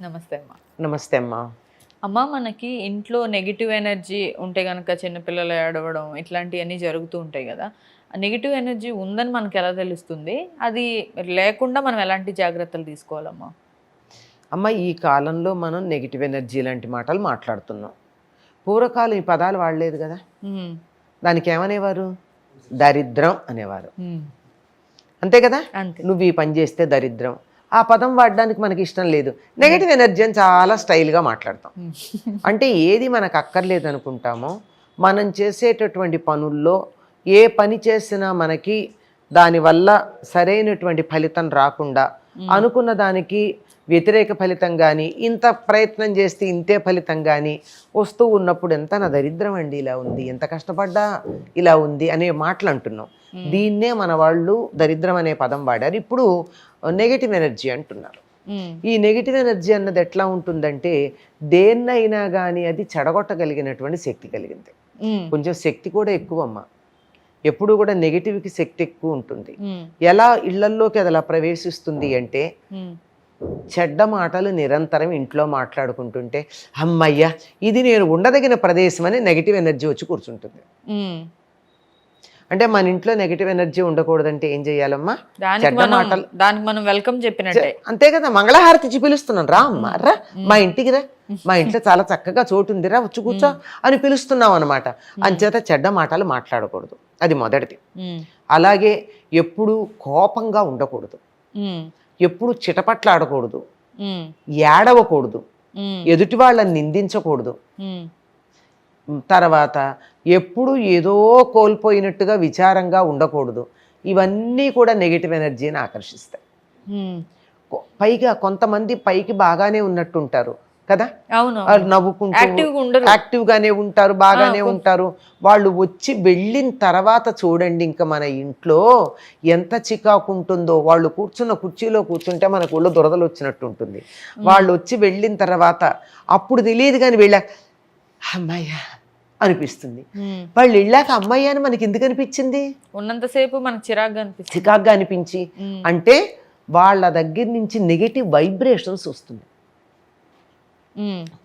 నమస్తే అమ్మా. నమస్తే అమ్మా. అమ్మ, మనకి ఇంట్లో నెగిటివ్ ఎనర్జీ ఉంటే గనక చిన్నపిల్లలు ఏడవడం ఇట్లాంటివన్నీ జరుగుతూ ఉంటాయి కదా. ఆ నెగిటివ్ ఎనర్జీ ఉందని మనకు ఎలా తెలుస్తుంది? అది లేకుండా మనం ఎలాంటి జాగ్రత్తలు తీసుకోవాలమ్మా? అమ్మ, ఈ కాలంలో మనం నెగిటివ్ ఎనర్జీ లాంటి మాటలు మాట్లాడుతున్నాం. పూర్వకాలం ఈ పదాలు వాడలేదు కదా. ఉమ్, దానికి ఏమనేవారు? దరిద్రం అనేవారు. ఉమ్, అంతే కదా. అంతే. నువ్వు ఈ పని చేస్తే దరిద్రం. ఆ పదం వాడడానికి మనకి ఇష్టం లేదు. నెగిటివ్ ఎనర్జీ అని చాలా స్టైల్గా మాట్లాడతాం. అంటే ఏది మనకు అక్కర్లేదు అనుకుంటామో, మనం చేసేటటువంటి పనుల్లో ఏ పని చేసినా మనకి దానివల్ల సరైనటువంటి ఫలితం రాకుండా, అనుకున్న దానికి వ్యతిరేక ఫలితం కానీ, ఇంత ప్రయత్నం చేస్తే ఇంతే ఫలితం కానీ వస్తూ ఉన్నప్పుడు ఎంత నా దరిద్రం అండి ఇలా ఉంది, ఎంత కష్టపడ్డా ఇలా ఉంది అనే మాటలు అంటున్నాం. దీన్నే మన వాళ్ళు దరిద్రం అనే పదం వాడారు. ఇప్పుడు నెగిటివ్ ఎనర్జీ అంటున్నారు. ఈ నెగిటివ్ ఎనర్జీ అన్నది ఎట్లా ఉంటుందంటే, దేన్నైనా కానీ అది చెడగొట్టగలిగినటువంటి శక్తి కలిగింది. కొంచెం శక్తి కూడా ఎక్కువ అమ్మ. ఎప్పుడు కూడా నెగిటివ్కి శక్తి ఎక్కువ ఉంటుంది. ఎలా ఇళ్లల్లోకి అది అలా ప్రవేశిస్తుంది అంటే, చెడ్డ మాటలు నిరంతరం ఇంట్లో మాట్లాడుకుంటుంటే, అమ్మయ్య ఇది నేను ఉండదగిన ప్రదేశం అని నెగిటివ్ ఎనర్జీ వచ్చి కూర్చుంటుంది. అంటే మన ఇంట్లో నెగిటివ్ ఎనర్జీ ఉండకూడదంటే ఏం చెయ్యాలమ్మా? చెడ్డ మాటలు. దానికి మనం వెల్కమ్ చెప్పినట్టే. అంతే కదా. మంగళహారతి ఇచ్చి పిలుస్తున్నాను, రా అమ్మా రా, మా ఇంటికి రా, మా ఇంట్లో చాలా చక్కగా చోటు ఉందిరా, వచ్చి కూర్చో అని పిలుస్తున్నాం అనమాట. అంచేత చెడ్డ మాటలు మాట్లాడకూడదు, అది మొదటిది. అలాగే ఎప్పుడు కోపంగా ఉండకూడదు, ఎప్పుడు చిటపట్లాడకూడదు, ఏడవకూడదు, ఎదుటి వాళ్ళని నిందించకూడదు. తర్వాత ఎప్పుడు ఏదో కోల్పోయినట్టుగా విచారంగా ఉండకూడదు. ఇవన్నీ కూడా నెగిటివ్ ఎనర్జీని ఆకర్షిస్తాయి. పైగా కొంతమంది పైకి బాగానే ఉన్నట్టుంటారు కదా, నవ్వుకుంటూ యాక్టివ్గానే ఉంటారు, బాగానే ఉంటారు. వాళ్ళు వచ్చి వెళ్ళిన తర్వాత చూడండి, ఇంకా మన ఇంట్లో ఎంత చికాకు ఉంటుందో. వాళ్ళు కూర్చున్న కుర్చీలో కూర్చుంటే మనకు ఒళ్ళు దురదలు వచ్చినట్టు ఉంటుంది. వాళ్ళు వచ్చి వెళ్ళిన తర్వాత అప్పుడు తెలియదు, కానీ వెళ్ళాక అమ్మాయ్య అనిపిస్తుంది. వాళ్ళు వెళ్ళాక అమ్మాయి అని మనకి ఎందుకు అనిపించింది? ఉన్నంతసేపు మనకు చికాగ్గా అనిపించి, అంటే వాళ్ళ దగ్గర నుంచి నెగిటివ్ వైబ్రేషన్స్ వస్తుంది.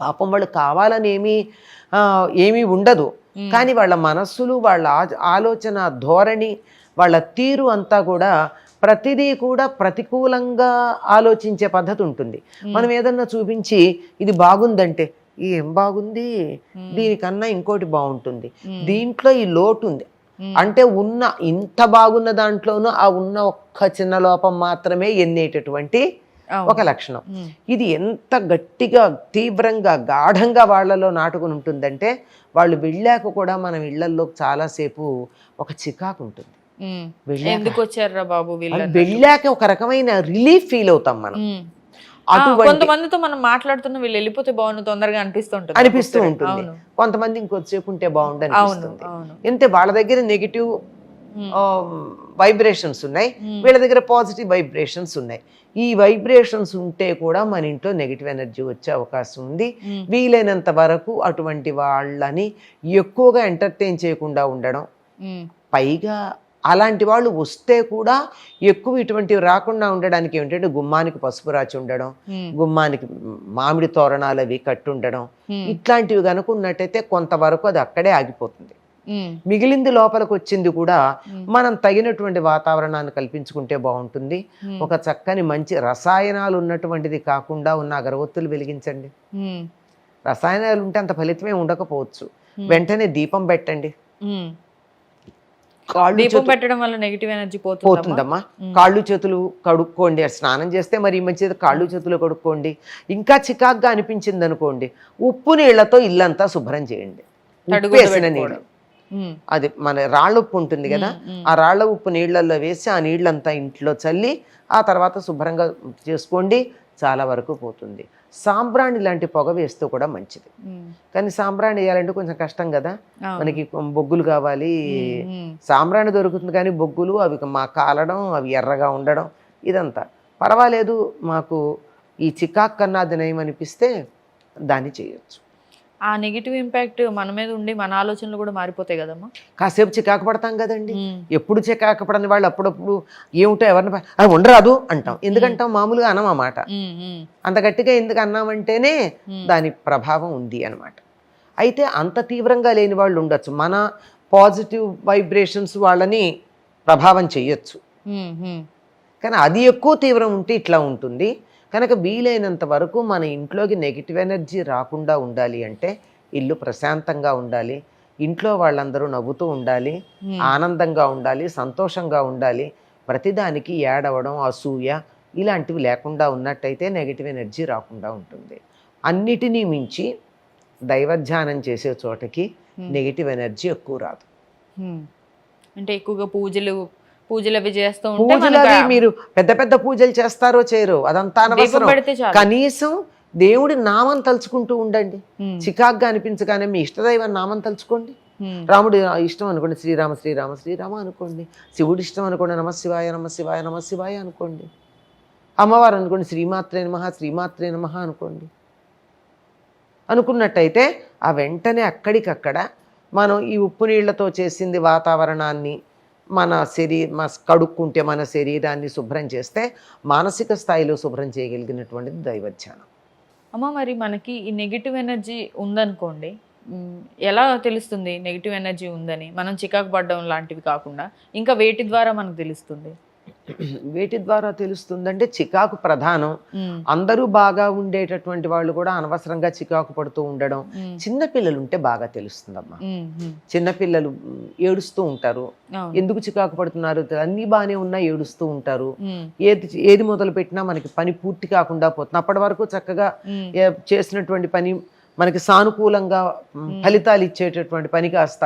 పాపం వాళ్ళు కావాలని ఏమీ ఉండదు, కానీ వాళ్ళ మనస్సులు, వాళ్ళ ఆలోచన ధోరణి, వాళ్ళ తీరు అంతా కూడా ప్రతిదీ కూడా ప్రతికూలంగా ఆలోచించే పద్ధతి ఉంటుంది. మనం ఏదన్నా చూపించి ఇది బాగుందంటే, ఏం బాగుంది, దీనికన్నా ఇంకోటి బాగుంటుంది, దీంట్లో ఈ లోటు ఉంది అంటే, ఉన్న ఇంత బాగున్న దాంట్లోనూ ఆ ఉన్న ఒక్క చిన్న లోపం మాత్రమే ఎన్నేటటువంటి ఒక లక్షణం. ఇది ఎంత గట్టిగా, తీవ్రంగా, గాఢంగా వాళ్ళలో నాటుకుని ఉంటుందంటే, వాళ్ళు వెళ్ళాక కూడా మనం ఇళ్లల్లో చాలాసేపు ఒక చికాకు ఉంటుంది. వెళ్ళాక ఒక రకమైన రిలీఫ్ ఫీల్ అవుతాం మనం. కొంతమందితో మనం మాట్లాడుతున్న వీళ్ళు వెళ్ళిపోతే బాగుండు తొందరగా అనిపిస్తూ ఉంటుంది. కొంతమంది ఇంకొద్దిసేపు ఉంటే బాగుండు అనిపిస్తుంది. అంతే, వాళ్ళ దగ్గర నెగిటివ్ వైబ్రేషన్స్ ఉన్నాయి, వీళ్ళ దగ్గర పాజిటివ్ వైబ్రేషన్స్ ఉన్నాయి. ఈ వైబ్రేషన్స్ ఉంటే కూడా మన ఇంట్లో నెగిటివ్ ఎనర్జీ వచ్చే అవకాశం ఉంది. వీలైనంత వరకు అటువంటి వాళ్ళని ఎక్కువగా ఎంటర్టైన్ చేయకుండా ఉండడం. పైగా అలాంటి వాళ్ళు వస్తే కూడా ఎక్కువ ఇటువంటివి రాకుండా ఉండడానికి ఏమిటంటే, గుమ్మానికి పసుపు రాచి ఉండడం, గుమ్మానికి మామిడి తోరణాలు అవి కట్టుండడం, ఇట్లాంటివి కనుకున్నట్టయితే కొంతవరకు అది అక్కడే ఆగిపోతుంది. మిగిలింది లోపలికి వచ్చింది కూడా మనం తగినటువంటి వాతావరణాన్ని కల్పించుకుంటే బాగుంటుంది. ఒక చక్కని మంచి రసాయనాలు ఉన్నటువంటిది కాకుండా ఉన్న అగరవత్తులు వెలిగించండి. రసాయనాలు ఉంటే అంత ఫలితమే ఉండకపోవచ్చు. వెంటనే దీపం పెట్టండి. పెట్టడం వల్ల నెగిటివ్ ఎనర్జీ పోతుందమ్మా. కాళ్ళు చేతులు కడుక్కోండి. స్నానం చేస్తే మరి మంచిది, కాళ్ళు చేతులు కడుక్కోండి. ఇంకా చికాగ్గా అనిపించింది అనుకోండి, ఉప్పు నీళ్లతో ఇల్లంతా శుభ్రం చేయండి. ఉప్పేసిన నీళ్ళు, అది మన రాళ్ళ ఉప్పు ఉంటుంది కదా, ఆ రాళ్ల ఉప్పు నీళ్లలో వేసి ఆ నీళ్ళంతా ఇంట్లో చల్లి ఆ తర్వాత శుభ్రంగా చేసుకోండి. చాలా వరకు పోతుంది. సాంబ్రాణి లాంటి పొగ వేస్తూ కూడా మంచిది. కానీ సాంబ్రాణి వేయాలంటే కొంచెం కష్టం కదా, మనకి బొగ్గులు కావాలి. సాంబ్రాణి దొరుకుతుంది కానీ బొగ్గులు అవి కాలడం, అవి ఎర్రగా ఉండడం, ఇదంతా పర్వాలేదు. మాకు ఈ చికాక్ కన్నా అది నయమనిపిస్తే దాన్ని చేయొచ్చు. ఆ నెగిటివ్ ఇంపాక్ట్ మన మీద ఉండి మన ఆలోచనలు కూడా మారిపోతాయి కదమ్మా. కాసేపు చికాకు పడతాం కదండి. ఎప్పుడు చికాకు పడని వాళ్ళు అప్పుడప్పుడు ఏమిటో ఎవరిని అది ఉండరాదు అంటాం. ఎందుకంటాం? మామూలుగా అనం ఆ మాట. అంత గట్టిగా ఎందుకు అన్నామంటేనే దాని ప్రభావం ఉంది అనమాట. అయితే అంత తీవ్రంగా లేని వాళ్ళు ఉండొచ్చు. మన పాజిటివ్ వైబ్రేషన్స్ వాళ్ళని ప్రభావం చెయ్యొచ్చు. కానీ అది ఎక్కువ తీవ్రం ఉంటే ఇట్లా ఉంటుంది. కనుక వీలైనంత వరకు మన ఇంట్లోకి నెగిటివ్ ఎనర్జీ రాకుండా ఉండాలి అంటే ఇల్లు ప్రశాంతంగా ఉండాలి, ఇంట్లో వాళ్ళందరూ నవ్వుతూ ఉండాలి, ఆనందంగా ఉండాలి, సంతోషంగా ఉండాలి. ప్రతిదానికి ఏడవడం, అసూయ ఇలాంటివి లేకుండా ఉన్నట్టయితే నెగిటివ్ ఎనర్జీ రాకుండా ఉంటుంది. అన్నిటినీ మించి దైవధ్యానం చేసే చోటకి నెగిటివ్ ఎనర్జీ ఎక్కువ రాదు. అంటే ఎక్కువగా పూజలు అవి చేస్తూ పూజలు అవి మీరు పెద్ద పెద్ద పూజలు చేస్తారో చేయరో అదంతా అనవసరం. కనీసం దేవుడి నామం తలుచుకుంటూ ఉండండి. చికాగ్గా అనిపించగానే మీ ఇష్టదైవం నామం తలుచుకోండి. రాముడు ఇష్టం అనుకోండి శ్రీరామ శ్రీరామ శ్రీరామ అనుకోండి. శివుడి ఇష్టం అనుకోండి నమశివాయ నమశివాయ నమశివాయ అనుకోండి. అమ్మవారు అనుకోండి శ్రీమాత్రే నమః శ్రీమాత్రే నమః అనుకోండి. అనుకున్నట్టయితే ఆ వెంటనే అక్కడికక్కడ మనం ఈ ఉప్పు నీళ్లతో చేసింది వాతావరణాన్ని మన కడుక్కుంటే మన శరీరాన్ని శుభ్రం చేస్తే మానసిక స్థాయిలో శుభ్రం చేయగలిగినటువంటిది దైవధ్యానం. అమ్మ మరి మనకి ఈ నెగిటివ్ ఎనర్జీ ఉందనుకోండి, ఎలా తెలుస్తుంది నెగిటివ్ ఎనర్జీ ఉందని? మనం చికాకు పడడం లాంటివి కాకుండా ఇంకా వేటి ద్వారా మనకు తెలుస్తుంది? వేటి ద్వారా తెలుస్తుందంటే చికాకు ప్రధానం. అందరూ బాగా ఉండేటటువంటి వాళ్ళు కూడా అనవసరంగా చికాకు పడుతూ ఉండడం. చిన్నపిల్లలు ఉంటే బాగా తెలుస్తుందమ్మా. చిన్నపిల్లలు ఏడుస్తూ ఉంటారు. ఎందుకు చికాకు పడుతున్నారు? అన్ని బాగానే ఉన్నా ఏడుస్తూ ఉంటారు. ఏది మొదలు పెట్టినా మనకి పని పూర్తి కాకుండా పోతుంది. అప్పటి వరకు చక్కగా చేసినటువంటి పని మనకి సానుకూలంగా ఫలితాలు ఇచ్చేటటువంటి పని కాస్త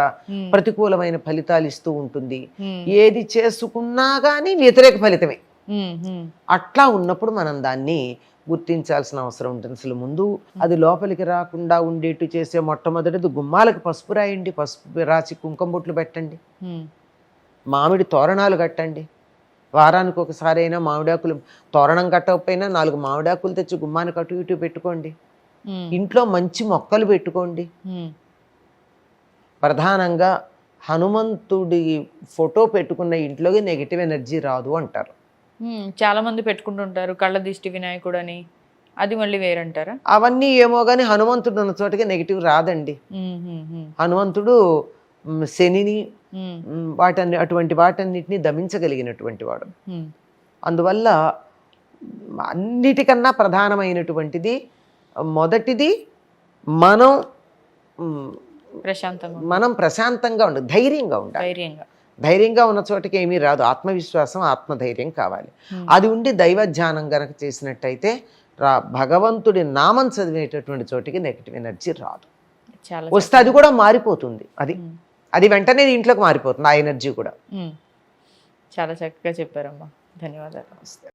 ప్రతికూలమైన ఫలితాలు ఇస్తూ ఉంటుంది. ఏది చేసుకున్నా కానీ వ్యతిరేక ఫలితమే. అట్లా ఉన్నప్పుడు మనం దాన్ని గుర్తించాల్సిన అవసరం ఉంటుంది. అసలు ముందు అది లోపలికి రాకుండా ఉండేట్టు చేసే మొట్టమొదటిది గుమ్మాలకు పసుపు రాయండి, పసుపు రాసి కుంకుమ బొట్లు పెట్టండి, మామిడి తోరణాలు కట్టండి. వారానికి ఒకసారి అయినా మామిడాకులు తోరణం కట్టకపోయినా 4 మామిడాకులు తెచ్చి గుమ్మానికి అటు ఇటు పెట్టుకోండి. ఇంట్లో మంచి మొక్కలు పెట్టుకోండి. ప్రధానంగా హనుమంతుడి ఫోటో పెట్టుకున్న ఇంట్లోకి నెగిటివ్ ఎనర్జీ రాదు అంటారు. చాలా మంది పెట్టుకుంటుంటారు కళ్ళ దిష్టి వినాయకుడు అని, అది మళ్ళీ వేరంటారా? అవన్నీ ఏమో కానీ హనుమంతుడు ఉన్న చోటకి నెగిటివ్ రాదండి. హనుమంతుడు శనిని అటువంటి వాటన్నిటిని దమించగలిగినటువంటి వాడు. అందువల్ల అన్నిటికన్నా ప్రధానమైనటువంటిది మొదటిది మనం ప్రశాంతంగా ఉండాలి, ధైర్యంగా ఉండాలి. ధైర్యంగా ఉన్న చోటకి ఏమీ రాదు. ఆత్మవిశ్వాసం, ఆత్మధైర్యం కావాలి. అది ఉండి దైవధ్యానం గనక చేసినట్టయితే భగవంతుడి నామం చదివేటటువంటి చోటికి నెగిటివ్ ఎనర్జీ రాదు. వస్తే అది కూడా మారిపోతుంది. అది వెంటనే ఇంట్లోకి మారిపోతుంది ఆ ఎనర్జీ కూడా. చాలా చక్కగా చెప్పారమ్మా, ధన్యవాదాలు.